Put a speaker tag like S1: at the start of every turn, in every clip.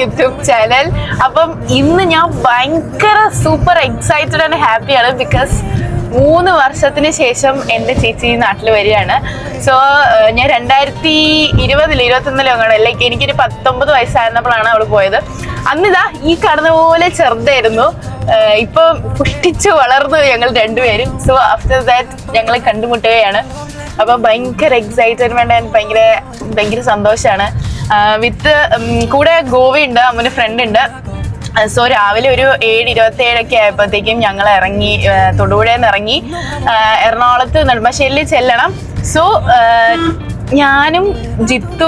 S1: YouTube channel. അപ്പം ഇന്ന് ഞാൻ ഭയങ്കര സൂപ്പർ എക്സൈറ്റഡ് ആൻഡ് ഹാപ്പിയാണ്. ബിക്കോസ് 3 വർഷത്തിന് ശേഷം എൻ്റെ ചേച്ചി നാട്ടിൽ വരികയാണ്. സോ ഞാൻ 2020-21 ലൈക്ക് എനിക്കൊരു 19 വയസ്സായിരുന്നപ്പോഴാണ് അവൾ പോയത്. അന്നിതാ ഈ കാണുന്ന പോലെ ചെറുതായിരുന്നു. ഇപ്പൊ പുഷ്ടിച്ച് വളർന്നു ഞങ്ങൾ രണ്ടുപേരും. സോ ആഫ്റ്റർ ദാറ്റ് ഞങ്ങൾ കണ്ടുമുട്ടുകയാണ്. അപ്പൊ ഭയങ്കര എക്സൈറ്റ്മെന്റ് ആൻഡ് ഭയങ്കര സന്തോഷമാണ്. വിത്ത് കൂടെ ഗോവയുണ്ട്, അമ്മന് ഫ്രണ്ട് ഉണ്ട്. സോ രാവിലെ ഒരു 7:27 ആയപ്പോഴത്തേക്കും ഞങ്ങൾ ഇറങ്ങി, തൊടുപുഴയിൽ നിന്ന് ഇറങ്ങി എറണാകുളത്ത് നെടുമ്പാശ്ശേരിയിൽ ചെല്ലണം. സോ ഞാനും ജിത്തു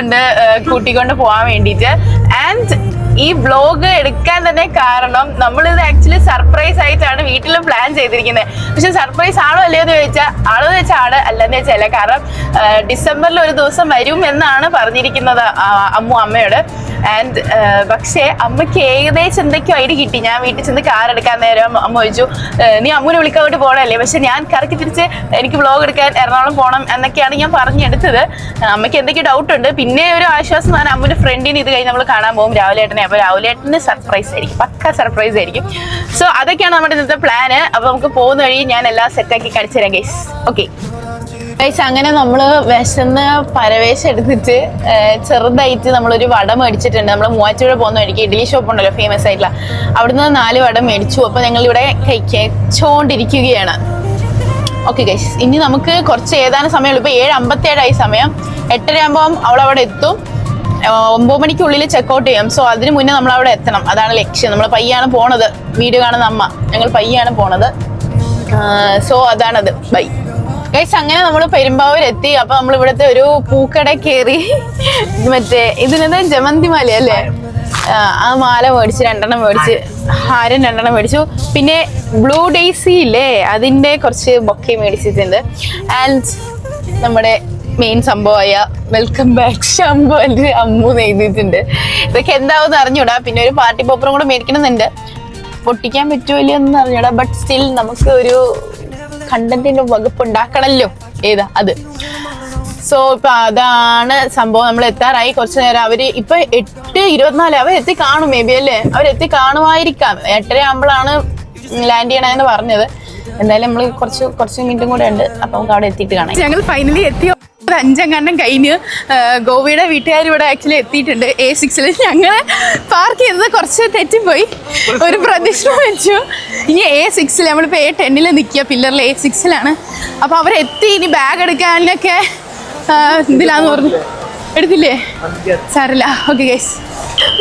S1: ഉണ്ട് കൂട്ടിക്കൊണ്ട് പോകാൻ വേണ്ടിയിട്ട്. ആൻഡ് ഈ വ്ലോഗ് എടുക്കാൻ തന്നെ കാരണം നമ്മളിത് ആക്ച്വലി സർപ്രൈസ് ആയിട്ടാണ് വീട്ടിൽ പ്ലാൻ ചെയ്തിരിക്കുന്നത്. പക്ഷെ സർപ്രൈസ് ആണോ അല്ലയോ എന്ന് ചോദിച്ചാൽ ആളെന്ന് വെച്ചാൽ ആണ്, അല്ലെന്ന് വെച്ചാൽ കാരണം ഡിസംബറിൽ ഒരു ദിവസം വരും എന്നാണ് പറഞ്ഞിരിക്കുന്നത് അമ്മയോട്. ആൻഡ് പക്ഷേ അമ്മയ്ക്ക് ഏകദേശം എന്തൊക്കെയോ ഐഡിയ കിട്ടി. ഞാൻ വീട്ടിൽ ചെന്ന് കാർ എടുക്കാൻ നേരം അമ്മ ചോദിച്ചു, നീ അമ്മൂനെ വിളിക്കാൻ വേണ്ടി പോകണല്ലേ? പക്ഷെ ഞാൻ കറക്കി തിരിച്ച് എനിക്ക് വ്ലോഗ് എടുക്കാൻ എറണാകുളം പോകണം എന്നൊക്കെയാണ് ഞാൻ പറഞ്ഞെടുത്തത്. അമ്മയ്ക്ക് എന്തൊക്കെയോ ഡൗട്ട് ഉണ്ട്. പിന്നെ ഒരു ആശ്വാസമാണ്, അമ്മൂൻ്റെ ഫ്രണ്ടിന് ഇത് കഴിഞ്ഞ് നമ്മൾ കാണാൻ പോകും രാവിലെ ഏട്ടനെ. അപ്പോൾ രാവിലെ ഏട്ടന് സർപ്രൈസ് ആയിരിക്കും, പക്ക സർപ്രൈസ് ആയിരിക്കും. സോ അതൊക്കെയാണ് നമ്മുടെ ഇന്നത്തെ പ്ലാന്. അപ്പോൾ നമുക്ക് പോകുന്ന വഴി ഞാൻ എല്ലാം സെറ്റാക്കി കാണിച്ചു തരാം ഗൈസ്. ഓക്കെ ഗൈസ്, അങ്ങനെ നമ്മൾ വിശന്ന് പരവേശം എടുത്തിട്ട് ചെറുതായിട്ട് നമ്മളൊരു വട മേടിച്ചിട്ടുണ്ട്. നമ്മൾ മൂവാറ്റുപുഴ പോകുന്ന വഴിക്ക് ഇഡ്ഡലി ഷോപ്പ് ഉണ്ടല്ലോ ഫേമസ് ആയിട്ടുള്ള, അവിടുന്ന് 4 വട മേടിച്ചു. അപ്പോൾ ഞങ്ങളിവിടെ കഴിച്ചുകൊണ്ടിരിക്കുകയാണ്. ഓക്കെ ഗൈസ്, ഇനി നമുക്ക് കുറച്ച് ഏതാനും സമയമുള്ളൂ. ഇപ്പോൾ 7:57 സമയം. 8:30 ആകുമ്പോൾ അവളവിടെ എത്തും. 9 മണിക്കുള്ളിൽ ചെക്കൗട്ട് ചെയ്യാം. സോ അതിന് മുന്നേ നമ്മൾ അവിടെ എത്തണം, അതാണ് ലക്ഷ്യം. നമ്മൾ പയ്യാണ് പോണത്. വീഡിയോ കാണുന്ന അമ്മ, ഞങ്ങൾ പയ്യാണ് പോണത്. സോ അതാണത്. Bye guys. അങ്ങനെ നമ്മൾ പെരുമ്പാവൂർ എത്തി. അപ്പൊ നമ്മൾ ഇവിടുത്തെ ഒരു പൂക്കട കയറി മറ്റേ ഇതിനെന്താ ജമന്തി മാല അല്ലേ, ആ മാല മേടിച്ച് 2 മേടിച്ച്, ഹാരം 2 മേടിച്ചു. പിന്നെ ബ്ലൂ ഡേയ്സി ഇല്ലേ, അതിൻ്റെ കുറച്ച് ബൊക്കെ മേടിച്ചിട്ടുണ്ട്. ആൻഡ് നമ്മുടെ മെയിൻ സംഭവമായ വെൽക്കം ബാക്ക് ഷംബോ എൻ്റെ അമ്മു എഴുതിയിട്ടുണ്ട്. ഇതൊക്കെ എന്താവെന്ന് അറിഞ്ഞൂടാ. പിന്നെ ഒരു പാർട്ടി പോപ്പറും കൂടെ മേടിക്കണമെന്നുണ്ട്. പൊട്ടിക്കാൻ പറ്റുമോ ഇല്ലയെന്ന് അറിഞ്ഞൂടാ. ബട്ട് സ്റ്റിൽ നമുക്ക് ഒരു കണ്ടന്റിന്റെ വകുപ്പ് ഉണ്ടാക്കണല്ലോ, ഏതാ അത്. സോ ഇപ്പൊ അതാണ് സംഭവം. നമ്മൾ എത്താറായി. കുറച്ചു നേരം. അവര് ഇപ്പൊ 8:24 അവരെത്തി കാണും, മേ ബി അല്ലേ, അവരെത്തി കാണുമായിരിക്കാം. 8:30 ആകുമ്പോഴാണ് ലാൻഡ് ചെയ്യണമെന്ന് പറഞ്ഞത്. എന്തായാലും നമ്മൾ കുറച്ച് മിനിറ്റും കൂടെ ഉണ്ട്. അപ്പൊ നമുക്ക് അവിടെ എത്തിയിട്ട് കാണാം. ഞങ്ങൾ ഫൈനലി എത്തി. 5 കഴിഞ്ഞ് ഗോവയുടെ വീട്ടുകാർ ഇവിടെ ആക്ച്വലി എത്തിയിട്ടുണ്ട്. A6-ൽ ഞങ്ങൾ പാർക്ക് ചെയ്തത് കുറച്ച് തെറ്റിപ്പോയി, ഒരു പ്രദക്ഷിണം വെച്ചു. ഇനി A6-ൽ നമ്മളിപ്പോൾ A10-ൽ നിൽക്കുക, പില്ലറിൽ A6-ലാണ്. അപ്പോൾ അവരെത്തി. ഇനി ബാഗ് എടുക്കാനൊക്കെ ഇതിലാന്ന് പറഞ്ഞു. എടുത്തില്ലേ? സാരല്ല. ഓക്കെ ഗൈസ്,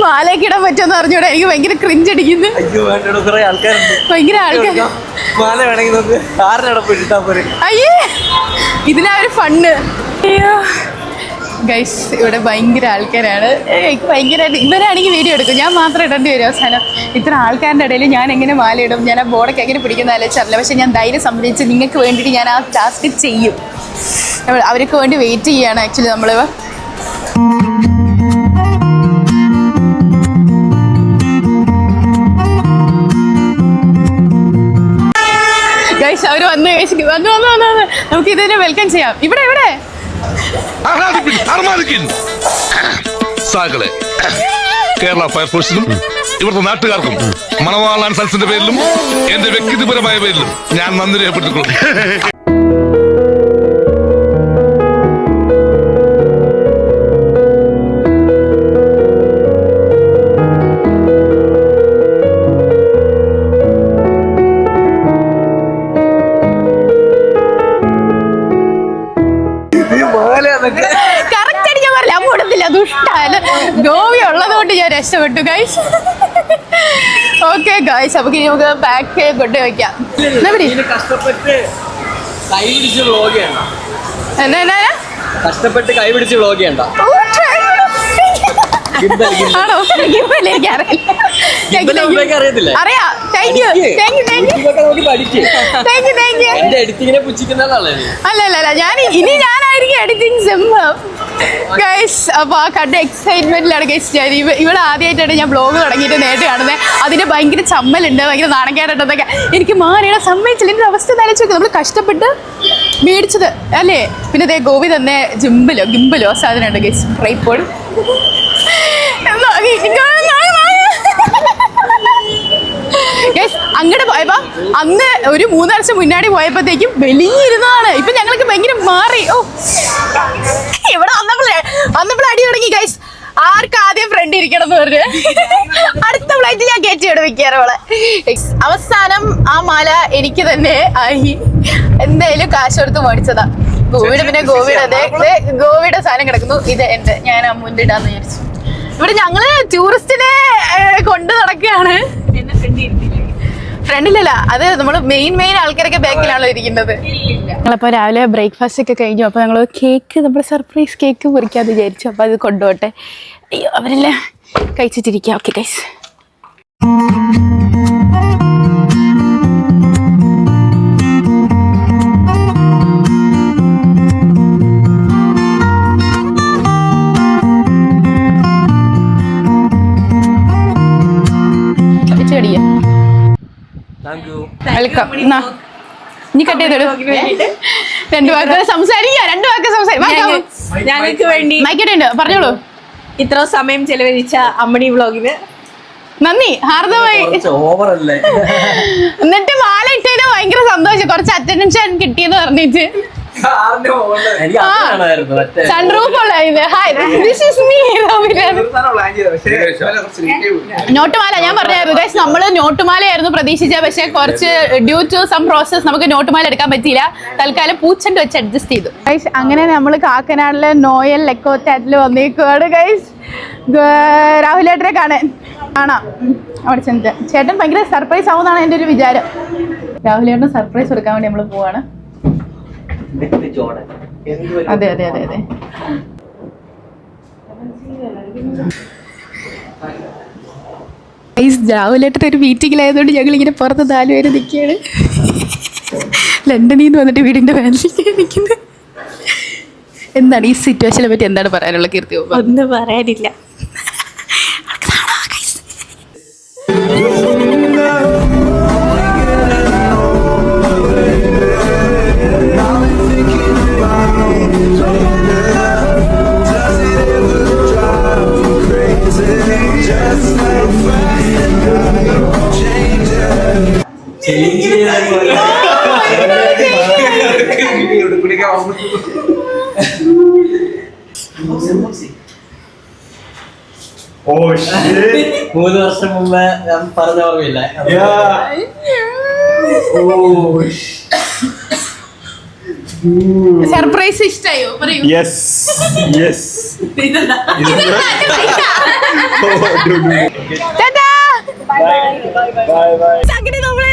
S1: മാലയൊക്കെ ഇടാൻ പറ്റുമെന്ന് അറിഞ്ഞൂടെ. എനിക്ക് ഭയങ്കര ക്രിഞ്ച് അടിക്കുന്നു. ഭയങ്കര ആൾക്കാർ. അയ്യേ, ഇതിനാ ഒരു ഫണ്ട്. ഗൈസ്, ഇവിടെ ഭയങ്കര ആൾക്കാരാണ്. ഭയങ്കരമായിട്ട് ഇവരാണെങ്കിൽ വീഡിയോ എടുക്കും, ഞാൻ മാത്രം ഇടേണ്ടി വരും അവസാനം. ഇത്ര ആൾക്കാരുടെ ഇടയിൽ ഞാൻ എങ്ങനെ മാല ഇടും, ഞാൻ ആ ബോർഡൊക്കെ എങ്ങനെ പിടിക്കുന്ന ആലോചിച്ചറിയില്ല. പക്ഷെ ഞാൻ ധൈര്യം സംബന്ധിച്ച് നിങ്ങൾക്ക് വേണ്ടിയിട്ട് ഞാൻ ആ ടാസ്ക് ചെയ്യും. അവർക്ക് വേണ്ടി വെയിറ്റ് ചെയ്യാണ് ആക്ച്വലി നമ്മൾ. ഗൈസ്, അവർ വന്നു. നമുക്ക് ഇതിനെ വെൽക്കം ചെയ്യാം. ഇവിടെ
S2: കേരള ഫയർഫോഴ്സിനും ഇവിടുത്തെ നാട്ടുകാർക്കും മണവാളാൻ സൽസിന്റെ പേരിലും എന്റെ വ്യക്തിപരമായ പേരിലും ഞാൻ നന്ദി രേഖപ്പെടുത്തിക്കൊള്ളുന്നു.
S1: കറക്റ്റ് അടിക്കാൻ പറയില്ല, അമ്മ ഇടത്തില്ല, ദുഷ്ടാല്. ഗോവി ഉള്ളതുകൊണ്ട് ഞാൻ രക്ഷപ്പെട്ടു ഗൈസ്. ഓക്കെ ഗൈസ്, അപ്പൊ ഇനി നമുക്ക് ബാക്ക് കൊണ്ട് വയ്ക്കാം.
S3: കഷ്ടപ്പെട്ട് കൈ പിടിച്ച് വ്ലോഗ് ചെയ്യണ്ട.
S1: ആണോ? അറിയത്തില്ല. അറിയാം.
S3: എന്റെ എഡിറ്റിങ്ങിനെ പുച്ഛിക്കുന്നതല്ലേ?
S1: അല്ല, ഞാനായിരിക്കും എഡിറ്റിംഗ് സംഭവം. ഗൈസ് അപ്പൊ ആ കണ്ട എക്സൈറ്റ്മെന്റിലാണ് ഗൈസ് ഞാൻ ഇവിടെ ആദ്യമായിട്ടാണ് ഞാൻ ബ്ലോഗ് തുടങ്ങിയിട്ട് നേരിട്ട് കാണുന്നത്. അതിന് ഭയങ്കര ചമ്മലുണ്ട്, ഭയങ്കര നാണക്കേടുണ്ടെന്നൊക്കെ. എനിക്ക് മാറിയുടെ സമ്മതിച്ചില്ല. എൻ്റെ അവസ്ഥ നനച്ചോക്കെ നമ്മൾ കഷ്ടപ്പെട്ട് മേടിച്ചത് അല്ലേ. പിന്നെ അതേ ഗോപി തന്നെ ഗിംബലോ സാധനം ഉണ്ട് ഗൈസ്, ട്രൈപോഡ്. അങ്ങോട്ട് പോയപ്പോ അന്ന് ഒരു 3 വർഷം മുന്നാടി പോയപ്പോഴത്തേക്കും വെളിഞ്ഞിരുന്നതാണ്. ഇപ്പൊ ഞങ്ങൾക്ക് ഭയങ്കര മാറി. ഓ ഇവിടെ വന്നപ്പോൾ അടി തുടങ്ങി ഗൈസ്. ആർക്ക് ആദ്യം ഫ്രണ്ട് ഇരിക്കണം എന്ന് പറഞ്ഞ് അടുത്ത ഫ്ലൈറ്റ് ഞാൻ കയറ്റി ഇവിടെ വെക്കാറോളെ. അവസാനം ആ മാല എനിക്ക് തന്നെ ആയി. എന്തായാലും കാശ് കൊടുത്ത് മേടിച്ചതാ. ഗോവിയുടെ പിന്നെ ഗോവിയുടെ സാധനം കിടക്കുന്നു. ഇത് എന്റെ, ഞാൻ അമ്മുന്റെ ഇടാന്ന് വിചാരിച്ചു. ഇവിടെ ഞങ്ങള് ടൂറിസ്റ്റിനെ കൊണ്ട് നടക്കുകയാണ്. ഫ്രണ്ടിലല്ല, അത് നമ്മള് മെയിൻ ആൾക്കാരൊക്കെ ബാക്കിലാണല്ലോ ഇരിക്കുന്നത്. ഞങ്ങളപ്പോ രാവിലെ ബ്രേക്ക്ഫാസ്റ്റ് ഒക്കെ കഴിഞ്ഞു. അപ്പൊ ഞങ്ങള് കേക്ക്, നമ്മുടെ സർപ്രൈസ് കേക്ക് മുറിക്കാന്ന് വിചാരിച്ചു. അപ്പൊ അത് കൊണ്ടുപോട്ടെ. അയ്യോ, അവരെല്ലാം കഴിച്ചിട്ടിരിക്കാം. Okay guys. വെൽക്കം. നീ കട്ട് ചെയ്തോ. 2 വാക്ക് സംസാരിക്കാം.
S4: ഞങ്ങൾക്ക് വേണ്ടി
S1: മൈക്കട്ടുണ്ട്, പറഞ്ഞോളൂ.
S4: ഇത്ര സമയം ചെലവഴിച്ച അമ്മണി വ്ളോഗിന്
S1: നന്ദി, ഹാർദമായി. എന്നിട്ട് മാല ഇട്ടതിന് ഭയങ്കര സന്തോഷം. കുറച്ച് അറ്റൻഷൻ കിട്ടിയെന്ന് പറഞ്ഞിട്ട് സൺറൂഫ് ഉള്ള ഇത്. നോട്ടുമാല ഞാൻ പറഞ്ഞായിരുന്നു ഗൈസ്, നമ്മള് നോട്ടുമാലയായിരുന്നു പ്രതീക്ഷിച്ചത്. പക്ഷെ കുറച്ച് ഡ്യൂ ടു സം പ്രോസസ് നമുക്ക് നോട്ടുമാല എടുക്കാൻ പറ്റിയില്ല. തൽക്കാലം പൂച്ചണ്ട് വെച്ച് അഡ്ജസ്റ്റ് ചെയ്തു ഗൈസ്. അങ്ങനെ നമ്മൾ കാക്കനാടിലെ നോയൽ എക്കോറ്റാറ്റിൽ വന്നേക്കുവാണ് ഗൈസ്. രാഹുലേട്ടനെ കാണാം അവിടെ ചെന്നിട്ട്. ചേട്ടൻ ഭയങ്കര സർപ്രൈസ് ആവുമെന്നാണ് എൻ്റെ ഒരു വിചാരം. രാഹുലേട്ടന് സർപ്രൈസ് കൊടുക്കാൻ വേണ്ടി നമ്മൾ പോവാണ്. അതെ. രാഹുലേട്ടൻ ഒരു മീറ്റിംഗിലായതുകൊണ്ട് ഞങ്ങൾ ഇങ്ങനെ പുറത്ത് 4 പേര് നിൽക്കുകയാണ്. ലണ്ടനിൽ നിന്ന് വന്നിട്ട് വീടിന്റെ ഫാമിലി നിൽക്കുന്നത്. എന്താണ് ഈ സിറ്റുവേഷനെ പറ്റി എന്താണ് പറയാനുള്ള കീർത്തി?
S4: ഒന്നും പറയാനില്ല.
S3: Oh shit! 3 വർഷം മുമ്പ് ഞാൻ പറഞ്ഞ ഓർമ്മയില്ല.
S1: സർപ്രൈസ് ഇഷ്ടായോ? പറയൂ.
S5: Yes.
S1: അങ്ങനെ നമ്മളെ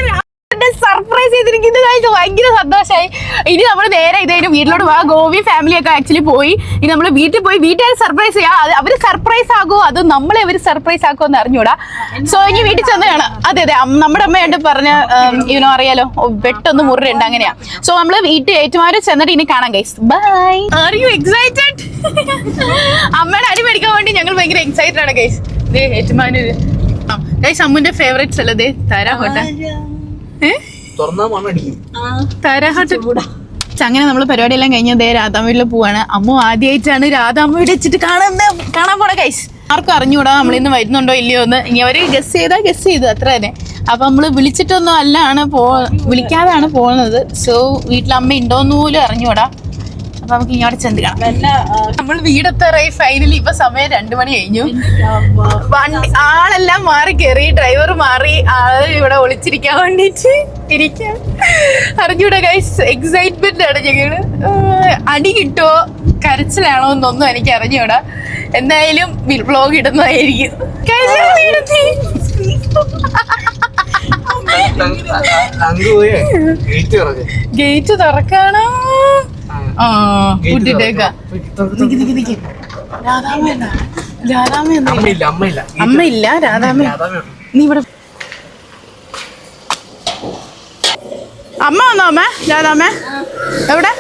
S1: സർപ്രൈസ് ചെയ്തിരിക്കുന്നത് കഴിച്ച് ഭയങ്കര സന്തോഷമായി. ഇനി നമ്മൾ നേരെ ഇതായിട്ട് വീട്ടിലോട്ട് പോകാം. ഗോവി ഫാമിലി ഒക്കെ ആക്ച്വലി പോയി. ഇനി നമ്മൾ വീട്ടിൽ പോയി വീട്ടുകാർ സർപ്രൈസ് ചെയ്യാം. അവര് സർപ്രൈസ് ആകുമോ അത് നമ്മളെ അവർ സർപ്രൈസ് ആക്കുമോ എന്ന് അറിഞ്ഞൂടാ. സോ ഇനി വീട്ടിൽ ചെന്ന് കാണാം. അതെ നമ്മുടെ അമ്മയായിട്ട് പറഞ്ഞ അറിയാലോ, വെട്ടൊന്ന് മുറിയുണ്ട്, അങ്ങനെയാ. സോ നമ്മള് വീട്ടിൽ ഏറ്റുമാര് ചെന്നിട്ട് ഇനി കാണാം guys. Bye. Are you excited? അമ്മയുടെ അടി മേടിക്കാൻ വേണ്ടി ഞങ്ങൾ ഭയങ്കര എക്സൈറ്റഡ് ആണ് ഗൈസ്. ഏറ്റുമാനൂര് ഗൈസ് അമ്മുന്റെ ഫേവറേറ്റ്സ് അല്ലേ താരാ ഹോട്ടൽ. അങ്ങനെ നമ്മള് പരിപാടിയെല്ലാം കഴിഞ്ഞ രാധാമൂരിൽ പോവാണ്. അമ്മ ആദ്യമായിട്ടാണ് രാധാമൂരി വെച്ചിട്ട് കാണാൻ പോണ ഗൈസ്. ആർക്കും അറിഞ്ഞൂടാ നമ്മളിന്ന് വരുന്നുണ്ടോ ഇല്ലയോ എന്ന്. ഇനി അവര് ഗസ് ചെയ്തു അത്ര തന്നെ. അപ്പൊ നമ്മള് വിളിച്ചിട്ടൊന്നും വിളിക്കാതാണ് പോകുന്നത്. സോ വീട്ടിൽ അമ്മ ഉണ്ടോന്ന് പോലും അറിഞ്ഞൂടാ. അപ്പൊ നമുക്ക് ഇങ്ങോട്ട് ചെന്ന് കാണാം. നമ്മൾ വീടെത്താറായി ഫൈനലി. ഇപ്പൊ സമയം 2 മണി കഴിഞ്ഞു. ആളെല്ലാം മാറി കയറി, ഡ്രൈവർ മാറി. ആള് ഇവിടെ ഒളിച്ചിരിക്കാൻ വേണ്ടിട്ട് ഇരിക്കാൻ അറിഞ്ഞൂടാ ഗൈസ്. എക്സൈറ്റ്മെന്റ് ആണ് ഞങ്ങള്. അടി കിട്ടുമോ കരച്ചിലാണോ എന്നൊന്നും എനിക്ക് അറിഞ്ഞൂടാ. എന്തായാലും വ്ലോഗ് ഇടുന്നതായിരിക്കും. ഗേറ്റ് തുറക്കാണോ? അമ്മയില്ല, രാധാമ. നീ ഇവിടെ അമ്മ വന്നോ? അമ്മ രാധാമ എവിടെ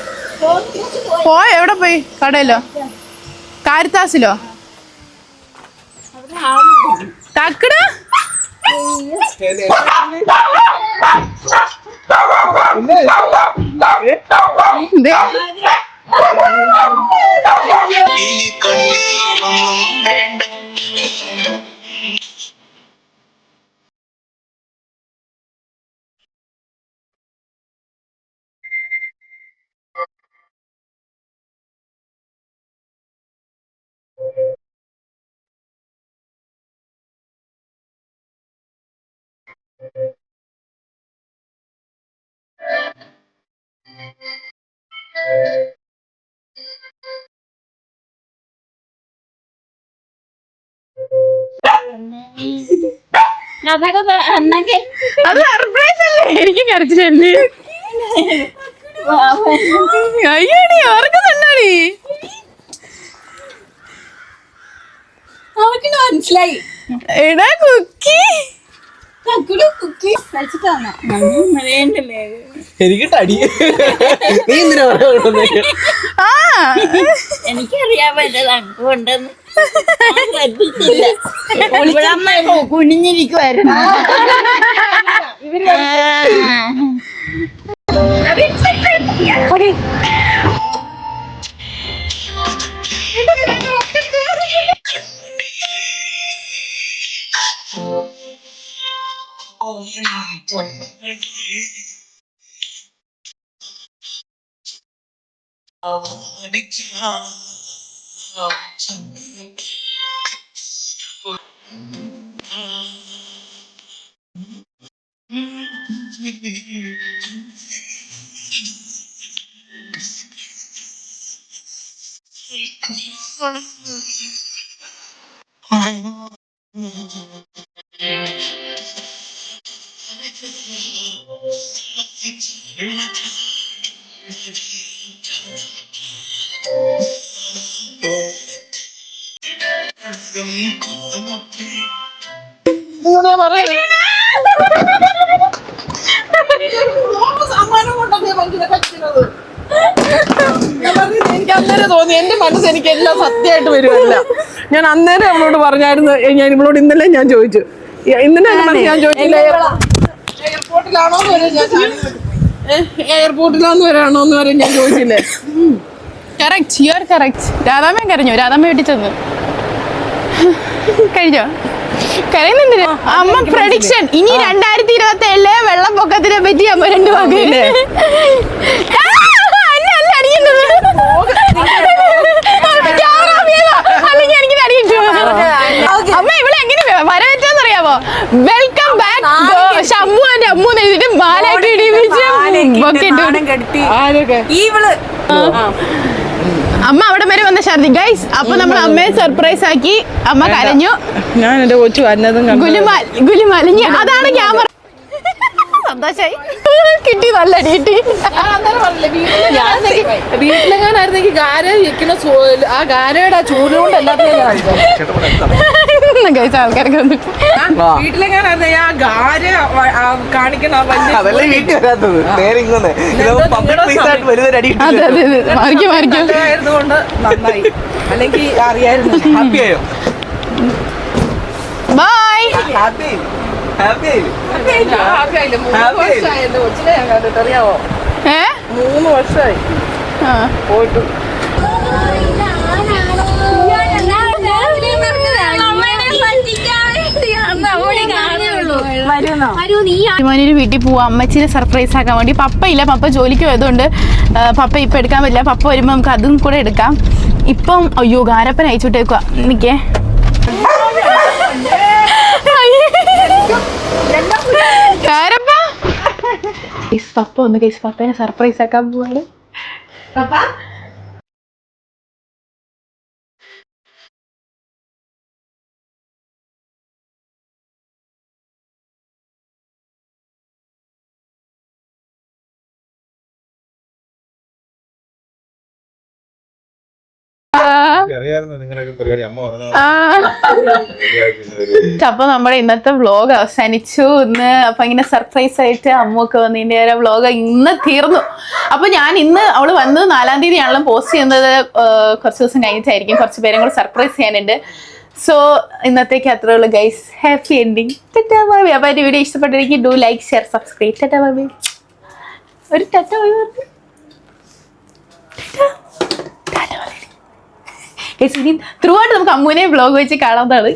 S1: പോയി? കടയിലോ? കാരിത്താസിലോ തക്കടാ അത് സർപ്രൈസ് അല്ലേ എനിക്ക് കരച്ചില്ലേ അയ്യോടി ഓർക്കുന്നുണ്ടോടി
S4: അവർക്ക് മനസ്സിലായി
S1: എടാ കുക്കി
S4: കുക്കി
S3: എനിക്ക് ടടി നീ എന്തിനാ പറയുന്നത്?
S1: ആ
S5: എനിക്കറിയാൻ പറ്റത് അങ്ങുണ്ടെന്ന് കുനിഞ്ഞിരിക്കുവായിരുന്നു.
S6: എനിക്ക് അന്നേരം തോന്നി, എന്റെ മനസ്സ് എനിക്ക് എല്ലാം സത്യമായിട്ട് വരുമല്ല. ഞാൻ അന്നേരം അവളോട് പറഞ്ഞായിരുന്നു, ഞാൻ ഇവളോട് ഇന്നലെ ഞാൻ ചോദിച്ചു, ഇന്നലെ എന്റെ മനസ്സ് ഞാൻ ചോദിച്ചില്ല എയർപോർട്ടിലാണോന്ന് വരെ എയർപോർട്ടിലാന്ന് വരാണോന്ന് വരെ ഞാൻ ചോദിച്ചില്ലേ.
S1: Correct, you are correct. Radhamma കരഞ്ഞു, രാധാമ്മ വീട്ടിൽ ചെന്നു കഴിഞ്ഞോ? കരയുന്നുണ്ട് അമ്മ. പ്രഡിക്ഷൻ ഇനി 2027 വെള്ളപ്പൊക്കത്തിനെ പറ്റി അമ്മ 2 വാക്കില്ലേ. അമ്മ ഇവിടെ എങ്ങനെ വരവേറ്റെന്നറിയാമോ? Welcome back Shammu and Ammu എഴുതിട്ട് മാലാക്കി അമ്മ അവിടെ വരെ വന്ന ഛർദി ഗൈസ്. അപ്പൊ നമ്മൾ അമ്മയെ സർപ്രൈസ് ആക്കി. അമ്മ കരഞ്ഞു.
S6: ഞാൻ എന്റെ കൊച്ചു വന്നതും
S1: ഗുലുമാൽ ഗുലുമാൽ. ഇനി അതാണ് ക്യാമറ. സന്തോഷായി കിട്ടി, നല്ല അടി കിട്ടി.
S6: വീട്ടിലെങ്ങാനായിരുന്നെങ്കിൽ ഗാര വെക്കുന്ന ആ ഗാരയുടെ ആ ചൂട് കൊണ്ട് എല്ലാത്തിനും
S1: ഗൈസ് ആൾക്കാർക്ക്
S6: വീട്ടിലെങ്ങാനായിരുന്നെ ആ ഗാര കാണിക്കുന്ന ആ വലിയ
S3: അതല്ലേ വീട്ടിൽ വരാത്തത്, നേരെ ഇങ്ങനെ പബ്ലിക് പ്ലേസ് ആയിട്ട് വരുന്നൊരു അടി
S1: അതെ അതെ അതെ മറിക്കും മറിക്കും.
S6: ആയതുകൊണ്ട് നന്നായി, അല്ലെങ്കിൽ അറിയായിരുന്നു.
S3: ഹാപ്പി ആയോ?
S1: ബൈ.
S3: ഹാപ്പി ഹാപ്പി
S6: ആകെയില്ല, 3 വർഷമായി എന്റെ കൊച്ചിനെ ഞാൻ കണ്ടിട്ട്, അറിയാവോ? 3 വർഷമായി
S1: ആ
S6: പോയിട്ട്.
S1: ഒരു വീട്ടിൽ പോവാ അമ്മച്ചിനെ സർപ്രൈസ് ആക്കാൻ വേണ്ടി. പപ്പ ഇല്ല, പപ്പ ജോലിക്ക് പോയതുകൊണ്ട് പപ്പ ഇപ്പൊ എടുക്കാൻ പറ്റില്ല. പപ്പ വരുമ്പോ നമുക്ക് അതും കൂടെ എടുക്കാം. ഇപ്പം അയ്യോ ഗാരപ്പൻ അയച്ചുവിട്ടേക്കുവാ. എനിക്കേ പപ്പ ഒന്ന് കേസ് പപ്പേനെ സർപ്രൈസ് ആക്കാൻ പോവാണ്.
S7: അറിയാമായിരുന്നു നിങ്ങളൊക്കെ പരിപാടി അമ്മ പറഞ്ഞു.
S1: അപ്പൊ നമ്മുടെ ഇന്നത്തെ വ്ലോഗ് അവസാനിച്ചു ഇന്ന്. അപ്പൊ ഇങ്ങനെ സർപ്രൈസ് ആയിട്ട് അമ്മൊക്കെ വന്നതിന്റെ വ്ലോഗ് ഇന്ന് തീർന്നു. അപ്പൊ ഞാൻ ഇന്ന് അവള് വന്നത് 4-ാം തീയതി ആണല്ലോ പോസ്റ്റ് ചെയ്യുന്നത്. കുറച്ച് ദിവസം കഴിഞ്ഞിട്ടായിരിക്കും. കുറച്ച് പേരും കൂടെ സർപ്രൈസ് ചെയ്യാനുണ്ട്. സോ ഇന്നത്തേക്ക് അത്രേ ഉള്ളൂ guys. Happy ending. Tata bye bye. അപ്പൊ എന്റെ വീഡിയോ ഇഷ്ടപ്പെട്ടിരിക്കും do like share subscribe. Tata bye bye. ഒരു ടാറ്റ ബൈ ബൈ. ത്രൂ ആയിട്ട് നമുക്ക് അമ്മൂനെ വ്ലോഗ് വെച്ച് കാണാവുന്നതാണ്.